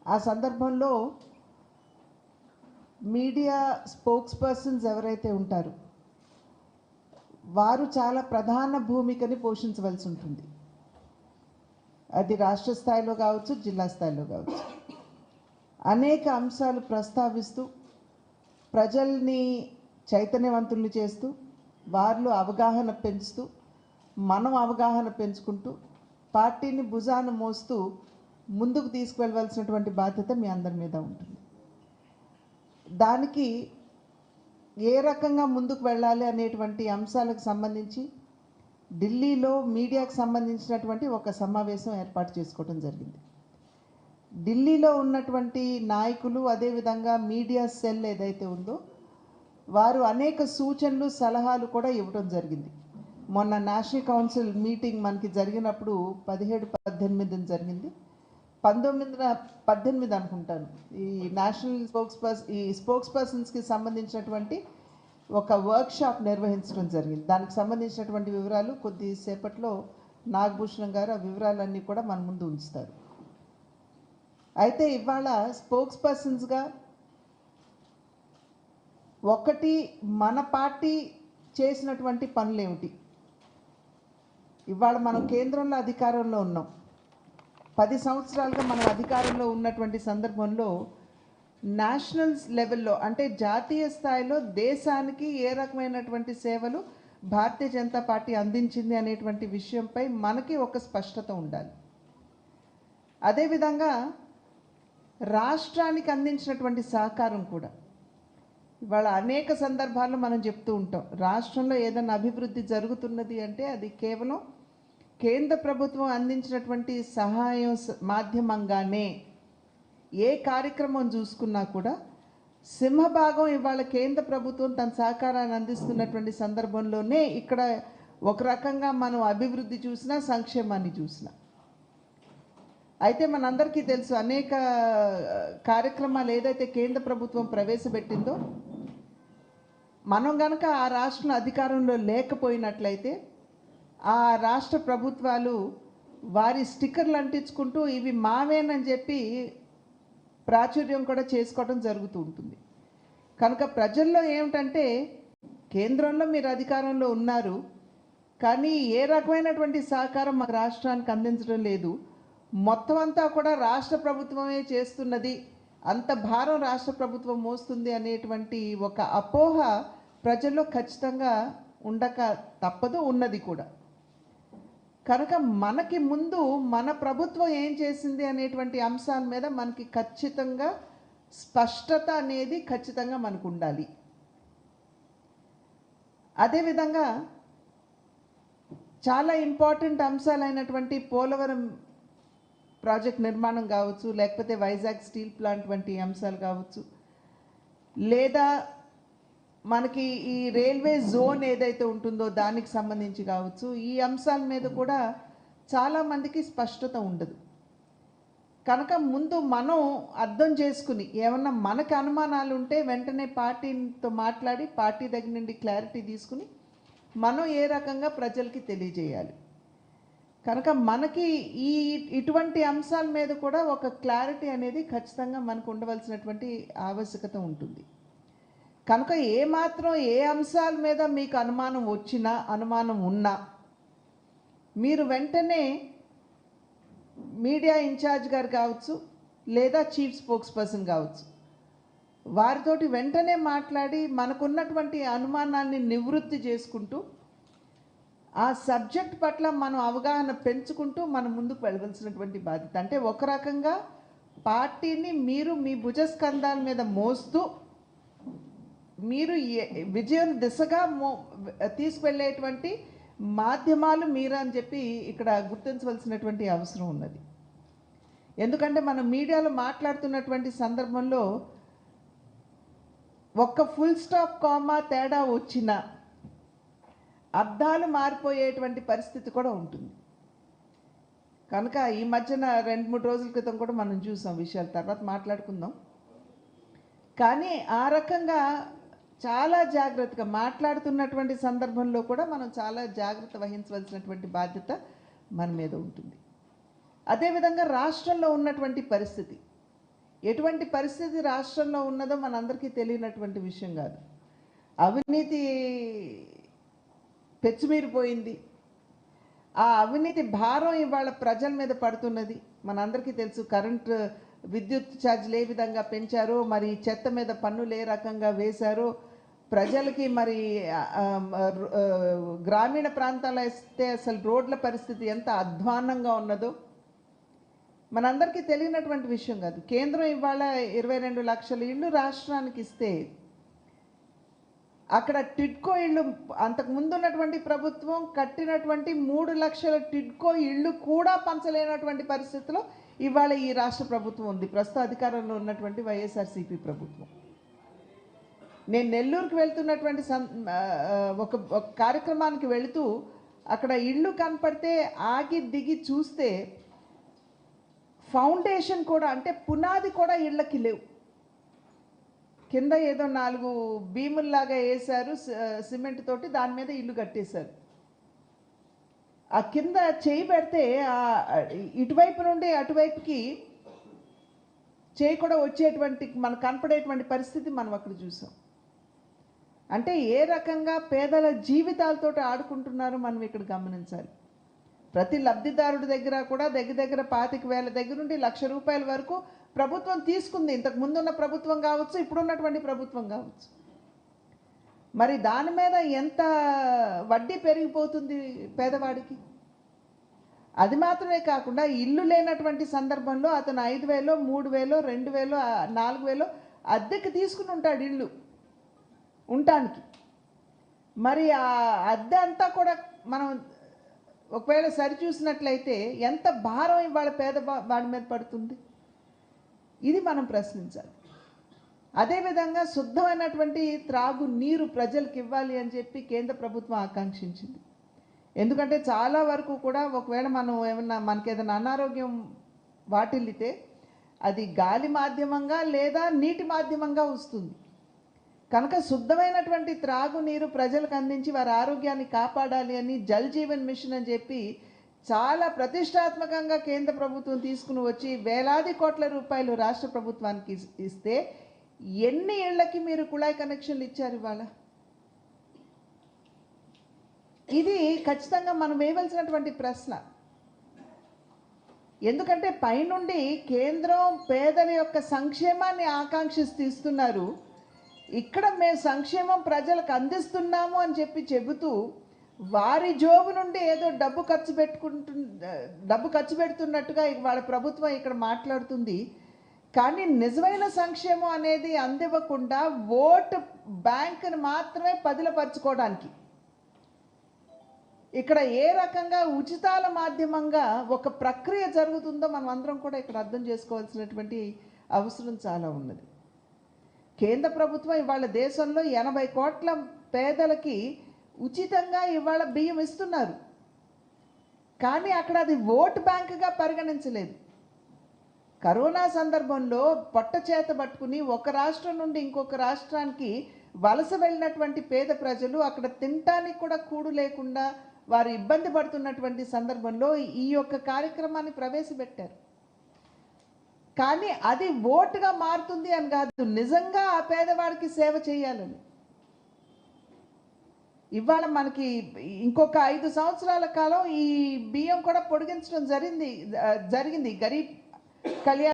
ఆ సందర్భంలో media spokes persons ఎవరైతే ఉంటారో వారు చాలా ప్రధాన భూమికని పోషించవలసి ఉంటుంది. అది రాష్ట్ర స్థాయిలో కావచ్చు, జిల్లా స్థాయిలో కావచ్చు. అనేక అంశాలు ప్రస్తావిస్తూ ప్రజల్ని చైతన్యవంతుల్ని చేస్తూ వారిలో అవగాహన పెంచుతూ మనం అవగాహన పెంచుకుంటూ పార్టీని భుజాన మోస్తూ ముందుకు తీసుకువెళ్ళవలసినటువంటి బాధ్యత మీ అందరి మీద ఉంటుంది. దానికి ఏ రకంగా ముందుకు వెళ్ళాలి అనేటువంటి అంశాలకు సంబంధించి ఢిల్లీలో మీడియాకు సంబంధించినటువంటి ఒక సమావేశం ఏర్పాటు చేసుకోవడం జరిగింది. ఢిల్లీలో ఉన్నటువంటి నాయకులు అదేవిధంగా మీడియా సెల్ ఏదైతే ఉందో వారు అనేక సూచనలు సలహాలు కూడా ఇవ్వడం జరిగింది. మొన్న నేషనల్ కౌన్సిల్ మీటింగ్ మనకి జరిగినప్పుడు 17-18 జరిగింది. 19-18 అనుకుంటాను ఈ నేషనల్ స్పోక్స్ పర్సన్స్కి సంబంధించినటువంటి ఒక వర్క్షాప్ నిర్వహించడం జరిగింది. దానికి సంబంధించినటువంటి వివరాలు కొద్దిసేపట్లో నాగభూషణం గారు ఆ వివరాలన్నీ కూడా మన ముందు ఉంచుతారు. అయితే ఇవాళ స్పోక్స్ పర్సన్స్గా ఒకటి మన పార్టీ చేసినటువంటి పనులు ఏమిటి? ఇవాళ మనం కేంద్రంలో అధికారంలో ఉన్నాం. 10 సంవత్సరాలుగా మనం అధికారంలో ఉన్నటువంటి సందర్భంలో నేషనల్ లెవెల్లో అంటే జాతీయ స్థాయిలో దేశానికి ఏ రకమైనటువంటి సేవలు భారతీయ జనతా పార్టీ అందించింది అనేటువంటి విషయంపై మనకి ఒక స్పష్టత ఉండాలి. అదేవిధంగా రాష్ట్రానికి అందించినటువంటి సహకారం కూడా ఇవాళ అనేక సందర్భాల్లో మనం చెప్తూ ఉంటాం. రాష్ట్రంలో ఏదైనా అభివృద్ధి జరుగుతున్నది అంటే అది కేవలం కేంద్ర ప్రభుత్వం అందించినటువంటి సహాయం మాధ్యమంగానే. ఏ కార్యక్రమం చూసుకున్నా కూడా సింహభాగం ఇవాళ కేంద్ర ప్రభుత్వం తన సహకారాన్ని అందిస్తున్నటువంటి సందర్భంలోనే ఇక్కడ ఒక రకంగా మనం అభివృద్ధి చూసినా సంక్షేమాన్ని చూసినా. అయితే మనందరికీ తెలుసు అనేక కార్యక్రమాలు ఏదైతే కేంద్ర ప్రభుత్వం ప్రవేశపెట్టిందో మనం కనుక ఆ రాష్ట్రం అధికారంలో లేకపోయినట్లయితే ఆ రాష్ట్ర ప్రభుత్వాలు వారి స్టిక్కర్లు అంటించుకుంటూ ఇవి మావేనని చెప్పి ప్రాచుర్యం కూడా చేసుకోవడం జరుగుతూ ఉంటుంది. కనుక ప్రజల్లో ఏమిటంటే కేంద్రంలో మీరు అధికారంలో ఉన్నారు కానీ ఏ రకమైనటువంటి సహకారం మా రాష్ట్రానికి అందించడం లేదు, మొత్తం అంతా కూడా రాష్ట్ర ప్రభుత్వమే చేస్తున్నది, అంత భారం రాష్ట్ర ప్రభుత్వం మోస్తుంది అనేటువంటి ఒక అపోహ ప్రజల్లో ఖచ్చితంగా ఉండక తప్పదు, ఉన్నది కూడా. కనుక మనకి ముందు మన ప్రభుత్వం ఏం చేసింది అనేటువంటి అంశాల మీద మనకి ఖచ్చితంగా స్పష్టత అనేది ఖచ్చితంగా మనకు ఉండాలి. అదేవిధంగా చాలా ఇంపార్టెంట్ అంశాలైనటువంటి పోలవరం ప్రాజెక్ట్ నిర్మాణం కావచ్చు, లేకపోతే వైజాగ్ స్టీల్ ప్లాంట్ వంటి అంశాలు కావచ్చు, లేదా మనకి ఈ రైల్వే జోన్ ఏదైతే ఉంటుందో దానికి సంబంధించి కావచ్చు, ఈ అంశాల మీద కూడా చాలామందికి స్పష్టత ఉండదు. కనుక ముందు మనం అర్థం చేసుకుని ఏమన్నా మనకు అనుమానాలు ఉంటే వెంటనే పార్టీతో మాట్లాడి పార్టీ దగ్గర నుండి క్లారిటీ తీసుకుని మనం ఏ రకంగా ప్రజలకి తెలియజేయాలి. కనుక మనకి ఇటువంటి అంశాల మీద కూడా ఒక క్లారిటీ అనేది ఖచ్చితంగా మనకు ఉండవలసినటువంటి ఆవశ్యకత ఉంటుంది. కనుక ఏమాత్రం ఏ అంశాల మీద మీకు అనుమానం వచ్చినా అనుమానం ఉన్నా మీరు వెంటనే మీడియా ఇన్ఛార్జ్ గారు కావచ్చు లేదా చీఫ్ స్పోక్స్ పర్సన్ కావచ్చు వారితోటి వెంటనే మాట్లాడి మనకున్నటువంటి అనుమానాన్ని నివృత్తి చేసుకుంటూ ఆ సబ్జెక్ట్ పట్ల మనం అవగాహన పెంచుకుంటూ మనం ముందుకు వెళ్ళవలసినటువంటి బాధ్యత. అంటే ఒక రకంగా పార్టీని మీరు మీ భుజస్కంధాల మీద మోస్తూ మీరు విజయం దిశగా తీసుకువెళ్ళేటువంటి మాధ్యమాలు మీరు అని చెప్పి ఇక్కడ గుర్తించవలసినటువంటి అవసరం ఉన్నది. ఎందుకంటే మనం మీడియాలో మాట్లాడుతున్నటువంటి సందర్భంలో ఒక్క ఫుల్ స్టాప్ కామా తేడా వచ్చినా అర్థాలు మారిపోయేటువంటి పరిస్థితి కూడా ఉంటుంది. కనుక ఈ మధ్యన 2-3 రోజుల క్రితం కూడా మనం చూసాం, విషయాలు తర్వాత మాట్లాడుకుందాం. కానీ ఆ రకంగా చాలా జాగ్రత్తగా మాట్లాడుతున్నటువంటి సందర్భంలో కూడా మనం చాలా జాగ్రత్త వహించవలసినటువంటి బాధ్యత మన మీద ఉంటుంది. అదేవిధంగా రాష్ట్రంలో ఉన్నటువంటి పరిస్థితి ఎటువంటి పరిస్థితి రాష్ట్రంలో ఉన్నదో మనందరికీ తెలియనటువంటి విషయం కాదు. అవినీతి పెచ్చుమీరిపోయింది. ఆ అవినీతి భారం ఇవాళ ప్రజల మీద పడుతున్నది. మనందరికీ తెలుసు. కరెంటు విద్యుత్ ఛార్జీలు ఏ విధంగా పెంచారో, మరి చెత్త మీద పన్నులు ఏ రకంగా వేశారో, ప్రజలకి మరి గ్రామీణ ప్రాంతాల్లో వస్తే అసలు రోడ్ల పరిస్థితి ఎంత అధ్వాన్నంగా ఉన్నదో మనందరికీ తెలియనటువంటి విషయం కాదు. కేంద్రం ఇవాళ 22 లక్షల ఇళ్ళు రాష్ట్రానికి ఇస్తే అక్కడ టిడ్కో ఇళ్ళు అంతకుముందు ఉన్నటువంటి ప్రభుత్వం కట్టినటువంటి 3 లక్షల టిడ్కో ఇళ్ళు కూడా పంచలేనటువంటి పరిస్థితిలో ఇవాళ ఈ రాష్ట్ర ప్రభుత్వం ఉంది, ప్రస్తుత అధికారంలో ఉన్నటువంటి వైఎస్ఆర్సీపీ ప్రభుత్వం. నేను నెల్లూరుకి వెళ్తున్నటువంటి ఒక కార్యక్రమానికి వెళుతూ అక్కడ ఇళ్ళు కనపడితే ఆగి దిగి చూస్తే ఫౌండేషన్ కూడా, అంటే పునాది కూడా ఇళ్ళకి లేవు. కింద ఏదో 4 బీముల్లాగా వేశారు సిమెంట్ తోటి, దాని మీద ఇల్లు కట్టేశారు. ఆ కింద చేయి పెడితే ఇటువైపు నుండి అటువైపుకి చేయి కూడా వచ్చేటువంటి మనకు కనపడేటువంటి పరిస్థితి మనం అక్కడ చూసాం. అంటే ఏ రకంగా పేదల జీవితాలతో ఆడుకుంటున్నారో మనం ఇక్కడ గమనించాలి. ప్రతి లబ్ధిదారుడి దగ్గర కూడా దగ్గర 25,000 దగ్గర నుండి 1,00,000 రూపాయల వరకు ప్రభుత్వం తీసుకుంది. ఇంతకు ముందున్న ప్రభుత్వం కావచ్చు, ఇప్పుడున్నటువంటి ప్రభుత్వం కావచ్చు. మరి దాని మీద ఎంత వడ్డీ పెరిగిపోతుంది పేదవాడికి. అది మాత్రమే కాకుండా ఇల్లు లేనటువంటి సందర్భంలో అతను 5,000, 3,000, 2,000, 4,000 అద్దెకి తీసుకుని ఉంటాడు ఇల్లు ఉండటానికి. మరి ఆ అద్దె అంతా కూడా మనం ఒకవేళ సరిచూసినట్లయితే ఎంత భారం ఇవాళ వాడి మీద పడుతుంది, ఇది మనం ప్రశ్నించాలి. అదేవిధంగా శుద్ధమైనటువంటి త్రాగు నీరు ప్రజలకు ఇవ్వాలి అని చెప్పి కేంద్ర ప్రభుత్వం ఆకాంక్షించింది. ఎందుకంటే చాలా వరకు కూడా ఒకవేళ మనకి ఏదైనా అనారోగ్యం వాటిల్లితే అది గాలి మాధ్యమంగా లేదా నీటి మాధ్యమంగా వస్తుంది. కనుక శుద్ధమైనటువంటి త్రాగునీరు ప్రజలకు అందించి వారి ఆరోగ్యాన్ని కాపాడాలి అని జల్ జీవన్ మిషన్ అని చెప్పి చాలా ప్రతిష్టాత్మకంగా కేంద్ర ప్రభుత్వం తీసుకుని వచ్చి వేలాది కోట్ల రూపాయలు రాష్ట్ర ప్రభుత్వానికి ఇస్తే ఎన్ని ఇళ్లకి మీరు కుళాయి కనెక్షన్లు ఇచ్చారు ఇవాళ? ఇది ఖచ్చితంగా మనం వేయవలసినటువంటి ప్రశ్న. ఎందుకంటే పైనుండి కేంద్రం పేదల యొక్క సంక్షేమాన్ని ఆకాంక్షిస్తూ ఇస్తున్నారు. ఇక్కడ మేము సంక్షేమం ప్రజలకు అందిస్తున్నాము అని చెబుతూ వారి జోబు నుండి ఏదో డబ్బు ఖర్చు పెడుతున్నట్టుగా వాళ్ళ ప్రభుత్వం ఇక్కడ మాట్లాడుతుంది. కానీ నిజమైన సంక్షేమం అనేది అందివ్వకుండా ఓటు బ్యాంకును మాత్రమే పదిలపరచుకోవడానికి ఇక్కడ ఏ రకంగా ఉచితాల మాధ్యమంగా ఒక ప్రక్రియ జరుగుతుందో మనం అందరం కూడా ఇక్కడ అర్థం చేసుకోవాల్సినటువంటి అవసరం చాలా ఉన్నది. కేంద్ర ప్రభుత్వం ఇవాళ దేశంలో 80 కోట్ల పేదలకి ఉచితంగా ఇవాళ బియ్యం ఇస్తున్నారు. కానీ అక్కడ అది ఓటు బ్యాంకుగా పరిగణించలేదు. కరోనా సందర్భంలో పొట్ట చేత పట్టుకుని ఒక రాష్ట్రం నుండి ఇంకొక రాష్ట్రానికి వలస వెళ్ళినటువంటి పేద ప్రజలు అక్కడ తినటానికి కూడా కూడు లేకుండా వారు ఇబ్బంది పడుతున్నటువంటి సందర్భంలో ఈ యొక్క కార్యక్రమాన్ని ప్రవేశపెట్టారు. కానీ అది ఓటుగా మారుతుంది అని కాదు, నిజంగా ఆ పేదవాడికి సేవ చేయాలని. ఇవాళ మనకి ఇంకొక 5 సంవత్సరాల కాలం ఈ బియ్యం కూడా పొడిగించడం జరిగింది. గరీబ్ కళ్యాణ్